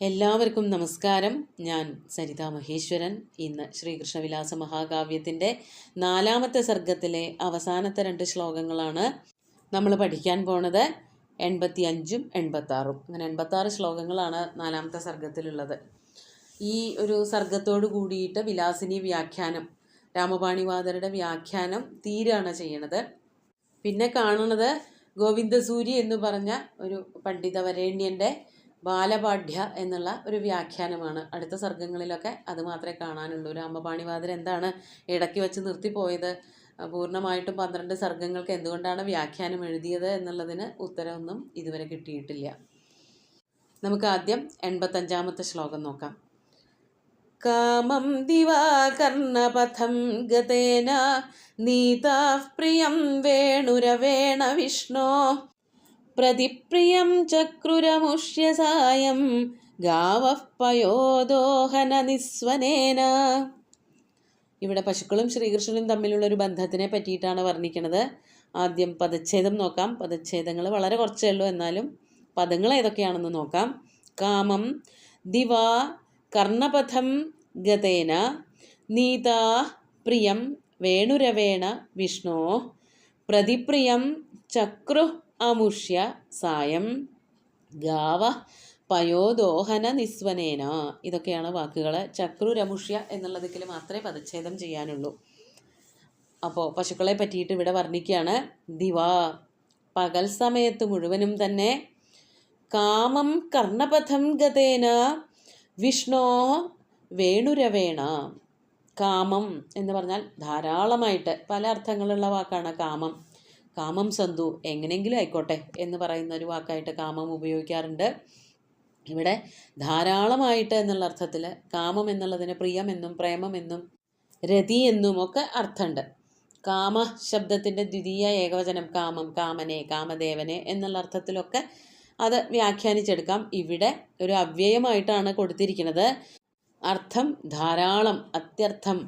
എല്ലാവർക്കും നമസ്കാരം. ഞാൻ സരിത മഹേശ്വരൻ. ഇന്ന് ശ്രീകൃഷ്ണവിലാസ മഹാകാവ്യത്തിൻ്റെ 4ാമത്തെ സർഗത്തിലെ അവസാനത്തെ 2 ശ്ലോകങ്ങളാണ് നമ്മൾ പഠിക്കാൻ പോണത്. 85ഉം 86ഉം, അങ്ങനെ 86 ശ്ലോകങ്ങളാണ് 4ാമത്തെ സർഗത്തിലുള്ളത്. ഈ ഒരു സർഗത്തോട് കൂടിയിട്ട് വിലാസിനി വ്യാഖ്യാനം, രാമപാണിവാദരുടെ വ്യാഖ്യാനം തീരാണ് ചെയ്യണത്. പിന്നെ കാണുന്നത് ഗോവിന്ദസൂരി എന്ന് പറഞ്ഞ ഒരു പണ്ഡിതവരേണ്യൻ്റെ ബാലപാഠ്യ എന്നുള്ള ഒരു വ്യാഖ്യാനമാണ്. അടുത്ത സർഗങ്ങളിലൊക്കെ അത് മാത്രമേ കാണാനുള്ളൂ. രാമപാണിവാദർ എന്താണ് ഇടയ്ക്ക് വെച്ച് നിർത്തിപ്പോയത്, പൂർണ്ണമായിട്ടും 12 സർഗങ്ങൾക്ക് എന്തുകൊണ്ടാണ് വ്യാഖ്യാനം എഴുതിയത് എന്നുള്ളതിന് ഉത്തരവൊന്നും ഇതുവരെ കിട്ടിയിട്ടില്ല. നമുക്ക് ആദ്യം 85ാമത്തെ ശ്ലോകം നോക്കാം. കാമം ദിവാകർണപഥം ഗതേന നീതാഃ പ്രിയം വേണുരവേണ വിഷ്ണോ പ്രതിപ്രിയം ചക്രുരമുഷ്യ സായം ഗാവഃ പയോദോഹന നിസ്വനേന. ഇവിടെ പശുക്കളും ശ്രീകൃഷ്ണനും തമ്മിലുള്ളൊരു ബന്ധത്തിനെ പറ്റിയിട്ടാണ് വർണ്ണിക്കുന്നത്. ആദ്യം പദച്ഛേദം നോക്കാം. പദച്ഛേദങ്ങൾ വളരെ കുറച്ചേ ഉള്ളൂ, എന്നാലും പദങ്ങൾ ഏതൊക്കെയാണെന്ന് നോക്കാം. കാമം ദിവാ കർണപഥം ഗതേന നീതാ പ്രിയം വേണുരവേണ വിഷ്ണോ പ്രതിപ്രിയം ചക്രു അമുഷ്യ സായം ഗാവ പയോദോഹന നിസ്വനേന. ഇതൊക്കെയാണ് വാക്കുകൾ. ചക്രുരമുഷ്യ എന്നുള്ള ദിക്കിൽ മാത്രമേ പദച്ഛേദം ചെയ്യാനുള്ളൂ. അപ്പോൾ പശുക്കളെ പറ്റിയിട്ട് ഇവിടെ വർണ്ണിക്കുകയാണ്. ദിവാ, പകൽ സമയത്ത് മുഴുവനും തന്നെ, കാമം കർണപഥം ഗതേന വിഷ്ണോ വേണുരവേണ. കാമം എന്ന് പറഞ്ഞാൽ ധാരാളമായിട്ട്, പല അർത്ഥങ്ങളുള്ള വാക്കാണ് കാമം. കാമം സന്തു, എങ്ങനെയെങ്കിലും ആയിക്കോട്ടെ എന്ന് പറയുന്ന ഒരു വാക്കായിട്ട് കാമം ഉപയോഗിക്കാറുണ്ട്. ഇവിടെ ധാരാളമായിട്ട് എന്നുള്ള അർത്ഥത്തിൽ കാമം എന്നുള്ളതിന് പ്രിയമെന്നും പ്രേമമെന്നും രതി എന്നും ഒക്കെ അർത്ഥമുണ്ട്. കാമ ശബ്ദത്തിൻ്റെ ദ്വിതീയ ഏകവചനം കാമം, കാമനെ, കാമദേവനെ എന്നുള്ള അർത്ഥത്തിലൊക്കെ അത് വ്യാഖ്യാനിച്ചെടുക്കാം. ഇവിടെ ഒരു അവ്യയമായിട്ടാണ് കൊടുത്തിരിക്കുന്നത്. അർത്ഥം ധാരാളം, അത്യർത്ഥം,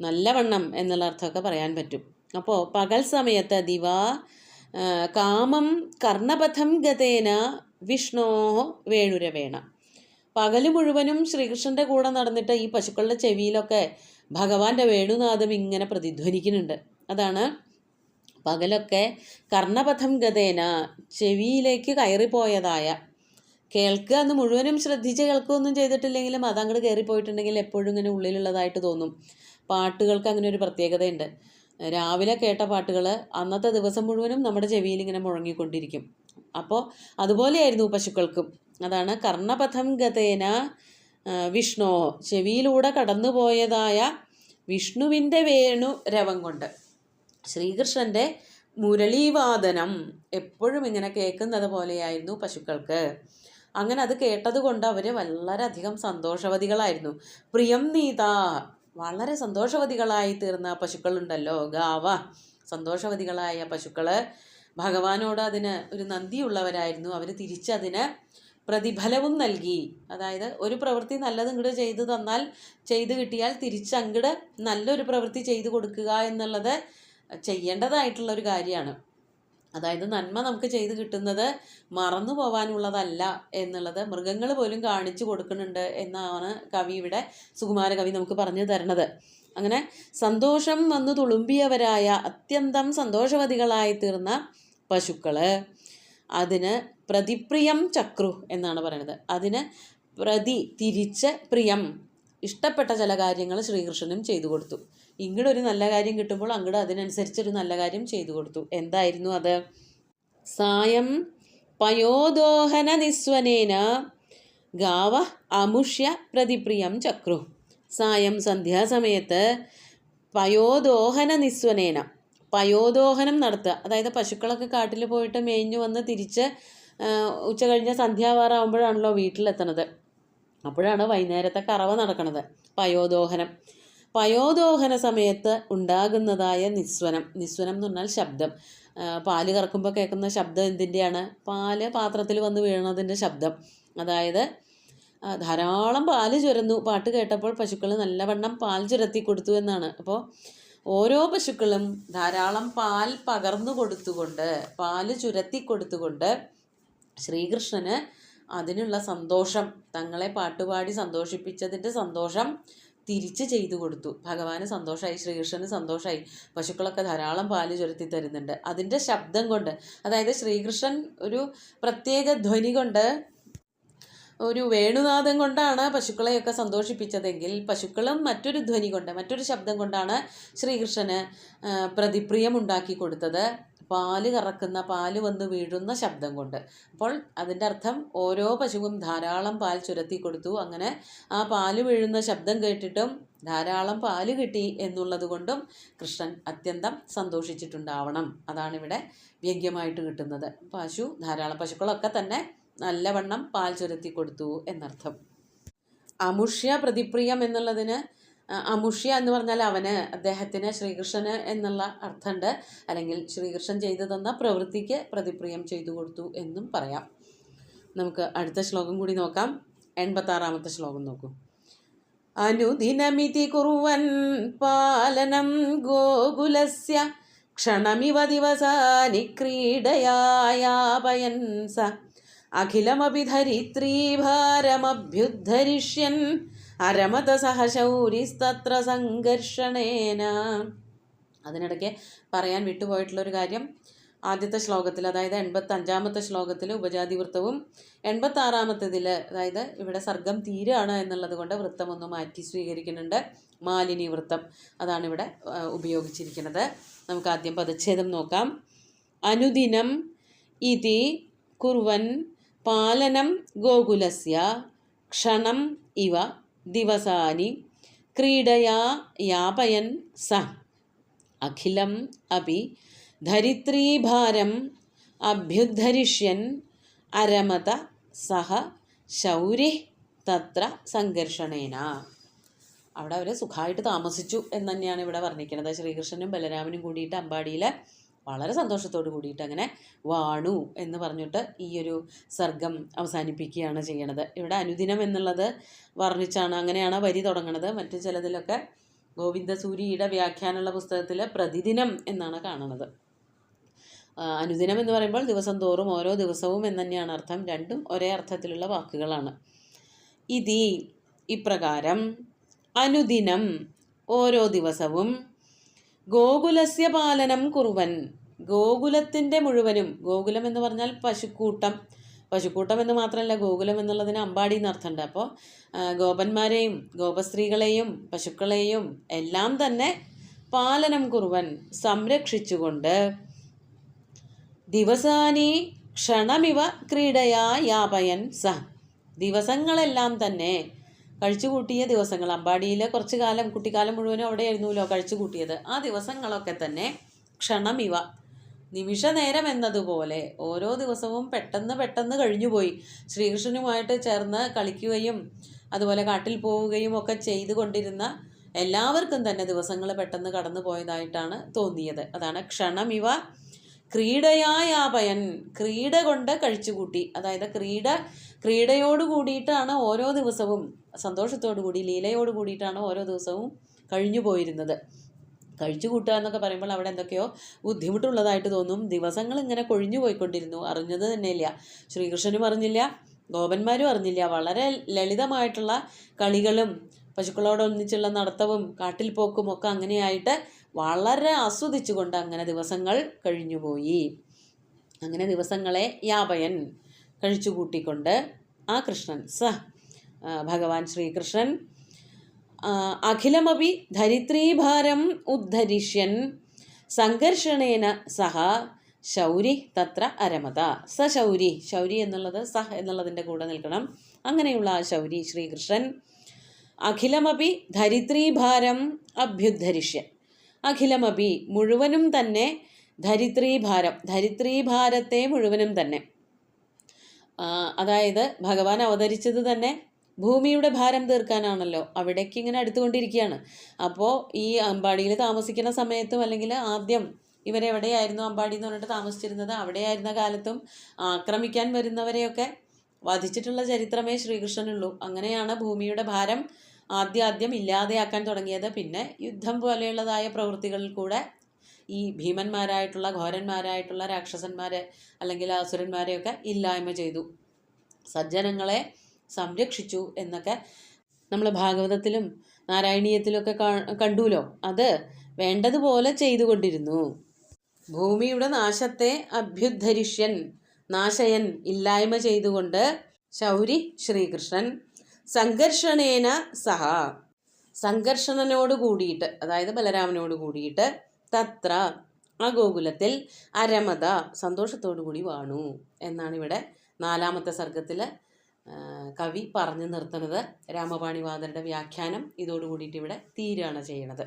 നല്ലവണ്ണം എന്നുള്ള അർത്ഥമൊക്കെ പറയാൻ പറ്റും. അപ്പോൾ പകൽ സമയത്ത് ദിവാ കാമം കർണപഥം ഗതേന വിഷ്ണോ വേണുരവേണ. പകൽ മുഴുവനും ശ്രീകൃഷ്ണൻ്റെ കൂടെ നടന്നിട്ട് ഈ പശുക്കളുടെ ചെവിയിലൊക്കെ ഭഗവാന്റെ വേണുനാദം ഇങ്ങനെ പ്രതിധ്വനിക്കുന്നുണ്ട്. അതാണ് പകലൊക്കെ കർണപഥം ഗതേന, ചെവിയിലേക്ക് കയറിപ്പോയതായ, കേൾക്കുക എന്ന് മുഴുവനും ശ്രദ്ധിച്ച് കേൾക്കുകയൊന്നും ചെയ്തിട്ടില്ലെങ്കിലും അതങ്ങോട്ട് കയറിപ്പോയിട്ടുണ്ടെങ്കിൽ എപ്പോഴും ഇങ്ങനെ ഉള്ളിലുള്ളതായിട്ട് തോന്നും. പാട്ടുകൾക്ക് അങ്ങനെ ഒരു പ്രത്യേകതയുണ്ട്. രാവിലെ കേട്ട പാട്ടുകൾ അന്നത്തെ ദിവസം മുഴുവനും നമ്മുടെ ചെവിയിൽ ഇങ്ങനെ മുഴങ്ങിക്കൊണ്ടിരിക്കും. അപ്പോൾ അതുപോലെയായിരുന്നു പശുക്കൾക്കും. അതാണ് കർണപഥം ഗതേന വിഷ്ണോ, ചെവിയിലൂടെ കടന്നുപോയതായ വിഷ്ണുവിൻ്റെ വേണു രവം കൊണ്ട്. ശ്രീകൃഷ്ണൻ്റെ മുരളീവാദനം എപ്പോഴും ഇങ്ങനെ കേൾക്കുന്നത് പോലെയായിരുന്നു പശുക്കൾക്ക്. അങ്ങനെ അത് കേട്ടത് കൊണ്ട് അവർ വളരെയധികം സന്തോഷവതികളായിരുന്നു. പ്രിയം നീതാ, വളരെ സന്തോഷവതികളായി തീർന്ന പശുക്കളുണ്ടല്ലോ, ഗാവ, സന്തോഷവതികളായ പശുക്കൾ ഭഗവാനോട് അതിന് ഒരു നന്ദിയുള്ളവരായിരുന്നു. അവർ തിരിച്ചതിന് പ്രതിഫലവും നൽകി. അതായത് ഒരു പ്രവൃത്തി നല്ലത് ഇങ്ങോട്ട് ചെയ്തു തന്നാൽ, ചെയ്തു കിട്ടിയാൽ തിരിച്ചങ്ങോട്ട് നല്ലൊരു പ്രവൃത്തി ചെയ്തു കൊടുക്കുക എന്നുള്ളത് ചെയ്യേണ്ടതായിട്ടുള്ളൊരു കാര്യമാണ്. അതായത് നന്മ നമുക്ക് ചെയ്ത് കിട്ടുന്നത് മറന്നു പോവാനുള്ളതല്ല എന്നുള്ളത് മൃഗങ്ങൾ പോലും കാണിച്ചു കൊടുക്കുന്നുണ്ട് എന്നാണ് കവി ഇവിടെ, സുകുമാര കവി നമുക്ക് പറഞ്ഞു തരണത്. അങ്ങനെ സന്തോഷം വന്നു തുളുമ്പിയവരായ, അത്യന്തം സന്തോഷവതികളായി തീർന്ന പശുക്കൾ അതിന് പ്രതിപ്രിയം ചക്രു എന്നാണ് പറയുന്നത്. അതിന് തിരിച്ച് പ്രിയം, ഇഷ്ടപ്പെട്ട ചില കാര്യങ്ങൾ ശ്രീകൃഷ്ണനും ചെയ്തു കൊടുത്തു. ഇങ്ങോട്ടൊരു നല്ല കാര്യം കിട്ടുമ്പോൾ അങ്ങോട്ട് അതിനനുസരിച്ചൊരു നല്ല കാര്യം ചെയ്തു കൊടുത്തു. എന്തായിരുന്നു അത്? സായം പയോദോഹന നിസ്വനേന ഗാവ അമുഷ്യ പ്രതിപ്രിയം ചക്രു. സായം, സന്ധ്യാസമയത്ത്, പയോദോഹന നിസ്വനേന, പയോദോഹനം നടത്തുക. അതായത് പശുക്കളൊക്കെ കാട്ടിൽ പോയിട്ട് മേഞ്ഞു വന്ന് തിരിച്ച് ഉച്ച കഴിഞ്ഞ സന്ധ്യാവാറാകുമ്പോഴാണല്ലോ വീട്ടിലെത്തണത്. അപ്പോഴാണ് വൈകുന്നേരത്തെ കറവ നടക്കുന്നത്, പയോദോഹനം. പയോദോഹന സമയത്ത് ഉണ്ടാകുന്നതായ നിസ്വനം, നിസ്വനം എന്ന് പറഞ്ഞാൽ ശബ്ദം. പാല് കറക്കുമ്പോൾ കേൾക്കുന്ന ശബ്ദം എന്തിൻ്റെയാണ്? പാല് പാത്രത്തിൽ വന്ന് വീണതിൻ്റെ ശബ്ദം. അതായത് ധാരാളം പാല് ചുരന്നു, പാട്ട് കേട്ടപ്പോൾ പശുക്കൾ നല്ലവണ്ണം പാൽ ചുരത്തി കൊടുത്തു എന്നാണ്. അപ്പോൾ ഓരോ പശുക്കളും ധാരാളം പാൽ പകർന്നു കൊടുത്തുകൊണ്ട്, പാല് ചുരത്തി കൊടുത്തുകൊണ്ട് ശ്രീകൃഷ്ണന് അതിനുള്ള സന്തോഷം, തങ്ങളെ പാട്ടുപാടി സന്തോഷിപ്പിച്ചതിൻ്റെ സന്തോഷം തിരിച്ച് ചെയ്തു കൊടുത്തു. ഭഗവാന് സന്തോഷമായി, ശ്രീകൃഷ്ണന് സന്തോഷമായി. പശുക്കളൊക്കെ ധാരാളം പാല് ചുരത്തി തരുന്നുണ്ട്. അതിൻ്റെ ശബ്ദം കൊണ്ട്, അതായത് ശ്രീകൃഷ്ണൻ ഒരു പ്രത്യേക ധ്വനി കൊണ്ട്, ഒരു വേണുനാദം കൊണ്ടാണ് പശുക്കളെയൊക്കെ സന്തോഷിപ്പിച്ചതെങ്കിൽ പശുക്കളും മറ്റൊരു ധ്വനി കൊണ്ട്, മറ്റൊരു ശബ്ദം കൊണ്ടാണ് ശ്രീകൃഷ്ണന് പ്രതിപ്രിയം ഉണ്ടാക്കി കൊടുത്തത്. പാല് കറക്കുന്ന, പാല് വന്ന് വീഴുന്ന ശബ്ദം കൊണ്ട്. അപ്പോൾ അതിൻ്റെ അർത്ഥം ഓരോ പശുവും ധാരാളം പാൽ ചുരത്തി കൊടുത്തു. അങ്ങനെ ആ പാല് വീഴുന്ന ശബ്ദം കേട്ടിട്ടും ധാരാളം പാല് കിട്ടി എന്നുള്ളത് കൊണ്ടും കൃഷ്ണൻ അത്യന്തം സന്തോഷിച്ചിട്ടുണ്ടാവണം. അതാണിവിടെ വ്യംഗ്യമായിട്ട് കിട്ടുന്നത്. ധാരാളം പശുക്കളൊക്കെ തന്നെ നല്ലവണ്ണം പാൽ ചുരത്തി കൊടുത്തു എന്നർത്ഥം. അമുഷ്യ പ്രതിപ്രിയം എന്നുള്ളതിന്, അമുഷ്യ എന്ന് പറഞ്ഞാൽ അവന്, അദ്ദേഹത്തിന്, ശ്രീകൃഷ്ണന് എന്നുള്ള അർത്ഥമുണ്ട്. അല്ലെങ്കിൽ ശ്രീകൃഷ്ണൻ ചെയ്തു തന്ന പ്രവൃത്തിക്ക് പ്രതിപ്രിയം ചെയ്തു കൊടുത്തു എന്നും പറയാം. നമുക്ക് അടുത്ത ശ്ലോകം കൂടി നോക്കാം. 86-ാമത്തെ ശ്ലോകം നോക്കൂ. അനുദിനമിതി കുറുവൻ പാലനം ഗോകുലസ്യ ക്ഷണമിവ ദിവസാനി ക്രീഡയായാപയൻ സ അഖിലമപി ധരിത്രീഭാരമഭ്യുദ്ധരിഷ്യൻ അരമത സഹ ശൗരിസ്തത്ര സംഘർഷണേന. അതിനിടയ്ക്ക് പറയാൻ വിട്ടുപോയിട്ടുള്ളൊരു കാര്യം, ആദ്യത്തെ ശ്ലോകത്തിൽ, അതായത് 85-ാമത്തെ ശ്ലോകത്തിൽ ഉപജാതി വൃത്തവും 86-ാമത്തേതിൽ, അതായത് ഇവിടെ സർഗം തീരാണ് എന്നുള്ളത് കൊണ്ട് വൃത്തം ഒന്ന് മാറ്റി സ്വീകരിക്കുന്നുണ്ട്. മാലിനി വൃത്തം, അതാണ് ഇവിടെ ഉപയോഗിച്ചിരിക്കുന്നത്. നമുക്ക് ആദ്യം പദച്ഛേദം നോക്കാം. അനുദിനം ഇതി കുർവൻ പാലനം ഗോകുലസ്യ ക്ഷണം ഇവ ദിവസാനി ക്രീഡയാ യാപയൻ സ അഖിലം അപി ധരിത്രീഭാരം അഭ്യുദ്ധരിഷ്യൻ അരമത സഹ ശൗരി തത്ര സംഘർഷണേന. അവിടെ അവർ സുഖമായിട്ട് താമസിച്ചു എന്ന് തന്നെയാണ് ഇവിടെ വർണ്ണിക്കുന്നത്. ശ്രീകൃഷ്ണനും ബലരാമനും കൂടിയിട്ട് അമ്പാടിയിൽ വളരെ സന്തോഷത്തോട് കൂടിയിട്ട് അങ്ങനെ വാണു എന്ന് പറഞ്ഞിട്ട് ഈ ഒരു സർഗം അവസാനിപ്പിക്കുകയാണ് ചെയ്യണത്. ഇവിടെ അനുദിനം എന്നുള്ളത് വർണ്ണിച്ചാണ്, അങ്ങനെയാണ് വരി തുടങ്ങുന്നത്. മറ്റു ചിലതിലൊക്കെ ഗോവിന്ദസൂരിയുടെ വ്യാഖ്യാനമുള്ള പുസ്തകത്തിൽ പ്രതിദിനം എന്നാണ് കാണുന്നത്. അനുദിനം എന്ന് പറയുമ്പോൾ ദിവസം തോറും, ഓരോ ദിവസവും എന്ന് തന്നെയാണ് അർത്ഥം. രണ്ടും ഒരേ അർത്ഥത്തിലുള്ള വാക്കുകളാണ്. ഇതി ഇപ്രകാരം, അനുദിനം ഓരോ ദിവസവും, ഗോകുലസ്യ പാലനം കുറുവൻ ഗോകുലത്തിൻ്റെ മുഴുവനും, ഗോകുലം എന്ന് പറഞ്ഞാൽ പശുക്കൂട്ടം, പശുക്കൂട്ടം എന്ന് മാത്രമല്ല ഗോകുലം എന്നുള്ളതിന് അമ്പാടി എന്നർത്ഥമുണ്ട്. അപ്പോൾ ഗോപന്മാരെയും ഗോപസ്ത്രീകളെയും പശുക്കളെയും എല്ലാം തന്നെ പാലനം കുറുവൻ സംരക്ഷിച്ചുകൊണ്ട് ദിവസാനി ക്ഷണമിവ ക്രീഡയാ യാപയൻ സ ദിവസങ്ങളെല്ലാം തന്നെ, കഴിച്ചുകൂട്ടിയ ദിവസങ്ങൾ, അമ്പാടിയിൽ കുറച്ചു കാലം, കുട്ടിക്കാലം മുഴുവനും അവിടെ ആയിരുന്നല്ലോ കഴിച്ചു കൂട്ടിയത്, ആ ദിവസങ്ങളൊക്കെ തന്നെ ക്ഷണമിവ നിമിഷ നേരം എന്നതുപോലെ ഓരോ ദിവസവും പെട്ടെന്ന് പെട്ടെന്ന് കഴിഞ്ഞുപോയി. ശ്രീകൃഷ്ണനുമായിട്ട് ചേർന്ന് കളിക്കുകയും അതുപോലെ കാട്ടിൽ പോവുകയും ഒക്കെ ചെയ്തുകൊണ്ടിരുന്ന എല്ലാവർക്കും തന്നെ ദിവസങ്ങൾ പെട്ടെന്ന് കടന്നു പോയതായിട്ടാണ് തോന്നിയത്. അതാണ് ക്ഷണമിവ ക്രീഡയായാപയൻ, ക്രീഡ കൊണ്ട് കഴിച്ചുകൂട്ടി. അതായത് ക്രീഡയോട് കൂടിയിട്ടാണ് ഓരോ ദിവസവും, സന്തോഷത്തോടു കൂടി ലീലയോട് കൂടിയിട്ടാണ് ഓരോ ദിവസവും കഴിഞ്ഞു പോയിരുന്നത്. കഴിച്ചു കൂട്ടുക എന്നൊക്കെ പറയുമ്പോൾ അവിടെ എന്തൊക്കെയോ ബുദ്ധിമുട്ടുള്ളതായിട്ട് തോന്നും. ദിവസങ്ങൾ ഇങ്ങനെ കൊഴിഞ്ഞു പോയിക്കൊണ്ടിരുന്നു, അറിഞ്ഞത് തന്നെയില്ല. ശ്രീകൃഷ്ണനും അറിഞ്ഞില്ല, ഗോപന്മാരും അറിഞ്ഞില്ല. വളരെ ലളിതമായിട്ടുള്ള കളികളും പശുക്കളോടൊന്നിച്ചുള്ള നടത്തവും കാട്ടിൽ പോക്കും ഒക്കെ അങ്ങനെയായിട്ട് വളരെ ആസ്വദിച്ചുകൊണ്ട് അങ്ങനെ ദിവസങ്ങൾ കഴിഞ്ഞുപോയി. അങ്ങനെ ദിവസങ്ങളെ യാപയൻ കഴിച്ചുകൂട്ടിക്കൊണ്ട് ആ കൃഷ്ണൻ ഭഗവാൻ ശ്രീകൃഷ്ണൻ അഖിലമപി ധരിത്രീഭാരം ഉദ്ധരിഷ്യൻ സംഘർഷണേന സഹ ശൗരി തത്ര അരമത. ശൗരി, ശൗരി എന്നുള്ളത് സഹ എന്നുള്ളതിൻ്റെ കൂടെ നിൽക്കണം. അങ്ങനെയുള്ള ആ ശൗരി ശ്രീകൃഷ്ണൻ അഖിലമപി ധരിത്രീഭാരം അഭ്യുദ്ധരിഷ്യൻ, അഖിലമപി മുഴുവനും തന്നെ, ധരിത്രീഭാരം, ധരിത്രീഭാരത്തെ മുഴുവനും തന്നെ, അതായത് ഭഗവാൻ അവതരിച്ചത് തന്നെ ഭൂമിയുടെ ഭാരം തീർക്കാനാണല്ലോ. അവിടേക്ക് ഇങ്ങനെ അടുത്തുകൊണ്ടിരിക്കുകയാണ്. അപ്പോൾ ഈ അമ്പാടിയിൽ താമസിക്കുന്ന സമയത്തും, അല്ലെങ്കിൽ ആദ്യം ഇവരെവിടെയായിരുന്നു അമ്പാടി എന്ന് പറഞ്ഞിട്ട് താമസിച്ചിരുന്നത്, അവിടെയായിരുന്ന കാലത്തും ആക്രമിക്കാൻ വരുന്നവരെയൊക്കെ വധിച്ചിട്ടുള്ള ചരിത്രമേ ശ്രീകൃഷ്ണനുള്ളൂ. അങ്ങനെയാണ് ഭൂമിയുടെ ഭാരം ആദ്യം ഇല്ലാതെയാക്കാൻ തുടങ്ങിയത്. പിന്നെ യുദ്ധം പോലെയുള്ളതായ പ്രവൃത്തികളിൽ കൂടെ ഈ ഭീമന്മാരായിട്ടുള്ള ഘോരന്മാരായിട്ടുള്ള രാക്ഷസന്മാരെ അല്ലെങ്കിൽ അസുരന്മാരെയൊക്കെ ഇല്ലായ്മ ചെയ്തു. സജ്ജനങ്ങളെ സംരക്ഷിച്ചു എന്നൊക്കെ നമ്മൾ ഭാഗവതത്തിലും നാരായണീയത്തിലൊക്കെ കണ്ടുല്ലോ. അത് വേണ്ടതുപോലെ ചെയ്തുകൊണ്ടിരുന്നു. ഭൂമിയുടെ നാശത്തെ അഭ്യുദ്ധരിഷ്യൻ, നാശയൻ, ഇല്ലായ്മ ചെയ്തുകൊണ്ട് ശൗരി ശ്രീകൃഷ്ണൻ സംഘർഷണേന സഹ, സംഘർഷണനോട് കൂടിയിട്ട്, അതായത് ബലരാമനോട് കൂടിയിട്ട്, തത്ര ആ ഗോകുലത്തിൽ അരമത സന്തോഷത്തോടു കൂടി വാണു എന്നാണ് ഇവിടെ 4ാമത്തെ സർഗത്തിൽ കവി പറഞ്ഞു നിർത്തുന്നത്. രാമപാണി വാദരുടെ വ്യാഖ്യാനം ഇതോടുകൂടിയിട്ട് ഇവിടെ തീരുകയാണ് ചെയ്യണത്.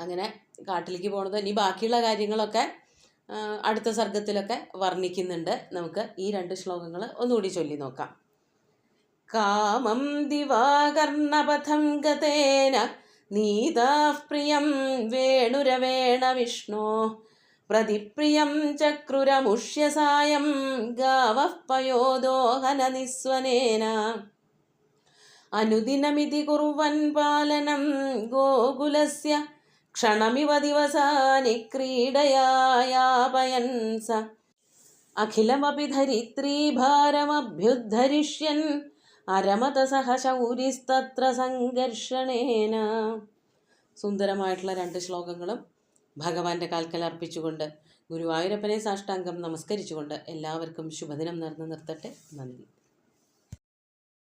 അങ്ങനെ കാട്ടിലേക്ക് പോണത് ഇനി ബാക്കിയുള്ള കാര്യങ്ങളൊക്കെ അടുത്ത സർഗത്തിലൊക്കെ വർണ്ണിക്കുന്നുണ്ട്. നമുക്ക് ഈ 2 ശ്ലോകങ്ങൾ ഒന്നുകൂടി ചൊല്ലി നോക്കാം. കാമം ദിവാകർണപഥം ഗതേന നീതാഃ പ്രിയം വേണുരവേണ വിഷ്ണോ പ്രതിപ്രിയം ചക്രുരമുഷ്യസായം ഗാവഃ പയോദോഹന നിസ്വനേന അനുദിനമിതി കുർവൻ പാലനം ഗോകുലസ്യ ക്ഷണമിവ ദിവസാനി ക്രീഡയായാപയൻ സ അഖിലമപി ധരിത്രീഭാരമഭ്യുദ്ധരിഷ്യൻ അരമത സഹ ശൗരിസ്തത്ര സംഘർഷണേന. സുന്ദരമായിട്ടുള്ള 2 ശ്ലോകങ്ങളും ഭഗവാന്റെ കാൽക്കൽ അർപ്പിച്ചുകൊണ്ട് ഗുരുവായൂരപ്പനെ സാഷ്ടാംഗം നമസ്കരിച്ചുകൊണ്ട് എല്ലാവർക്കും ശുഭദിനം നേർന്നു നിർത്തട്ടെ. നന്ദി.